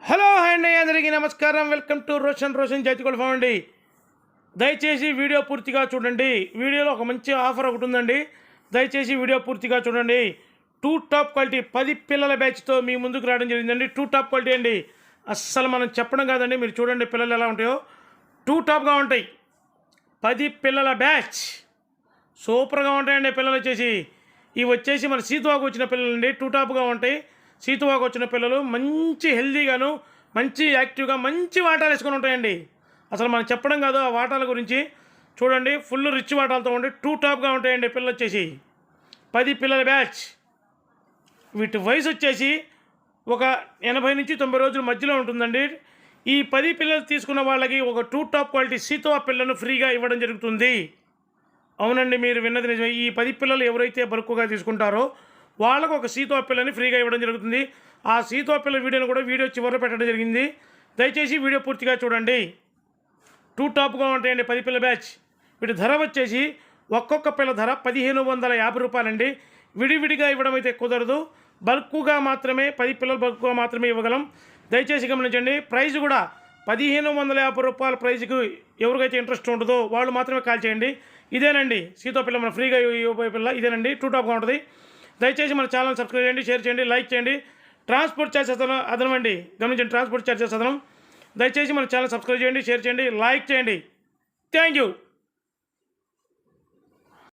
Hello అండి, అందరికీ నమస్కారం. వెల్కమ్ టు రోషన్ జాతికోళ్ళ ఫామ్ అండి. దయచేసి వీడియో పూర్తిగా చూడండి. వీడియోలో ఒక మంచి ఆఫర్ ఒకటి ఉందండి. దయచేసి వీడియో పూర్తిగా చూడండి. 2 టాప్ క్వాలిటీ 10 పిల్లల బ్యాచ్తో మీ ముందుకు రావడం జరిగిందండి. 2 టాప్ క్వాలిటీ అండి. అస్సలు మనం చెప్పడం కాదండి, మీరు చూడండి పిల్లలు ఎలా ఉంటాయో. 2 టాప్గా ఉంటాయి. 10 పిల్లల బ్యాచ్ సూపర్గా ఉంటాయండి. పిల్లలు ఇవి వచ్చేసి మన సీతువాకు వచ్చిన పిల్లలండి. 2 టాప్గా ఉంటాయి. సీతువాకు వచ్చిన పిల్లలు మంచి హెల్దీగాను, మంచి యాక్టివ్గా, మంచి వాటాలు వేసుకొని ఉంటాయండి. అసలు మనం చెప్పడం కాదు ఆ వాటాల గురించి. చూడండి, ఫుల్ రిచ్ వాటాలతో ఉండి 2 టాప్గా ఉంటాయండి. పిల్లలు 10 పిల్లల బ్యాచ్. వీటి వయసు వచ్చేసి ఒక 80 నుంచి 90 రోజుల మధ్యలో ఉంటుందండి. ఈ 10 పిల్లలు తీసుకున్న వాళ్ళకి ఒక 2 టాప్ క్వాలిటీ సీతువా పిల్లను ఫ్రీగా ఇవ్వడం జరుగుతుంది. అవునండి, మీరు విన్నది నిజమే. ఈ 10 పిల్లలు ఎవరైతే బల్క్గా తీసుకుంటారో వాళ్ళకు ఒక సీతువా పిల్లని ఫ్రీగా ఇవ్వడం జరుగుతుంది. ఆ సీతువా పిల్లల వీడియోని కూడా వీడియో చివరిలో పెట్టడం జరిగింది. దయచేసి వీడియో పూర్తిగా చూడండి. 2 టాప్గా ఉంటాయండి 10 పిల్లల బ్యాచ్. వీటి ధర వచ్చేసి ఒక్కొక్క పిల్ల ధర 1550 రూపాయలండి. విడివిడిగా ఇవ్వడం అయితే కుదరదు. బల్క్గా మాత్రమే 10 పిల్లలు బల్క్గా మాత్రమే ఇవ్వగలం. దయచేసి గమనించండి. ప్రైస్ కూడా 1550 రూపాయల ప్రైజ్కి ఎవరికైతే ఇంట్రెస్ట్ ఉంటుందో వాళ్ళు మాత్రమే కాల్ చేయండి. ఇదేనండి సీతో పిల్ల మన ఫ్రీగా ఇవ్వబోయే పిల్ల ఇదేనండి. 2 టాప్గా ఉంటుంది. దయచేసి మన ఛానల్ సబ్స్క్రైబ్ చేయండి, షేర్ చేయండి, లైక్ చేయండి. ట్రాన్స్పోర్ట్ ఛార్జెస్ అదనం అండి, గమనించండి. ట్రాన్స్పోర్ట్ ఛార్జెస్ అదనం. దయచేసి మన ఛానల్ సబ్స్క్రైబ్ చేయండి, షేర్ చేయండి, లైక్ చేయండి. Thank you.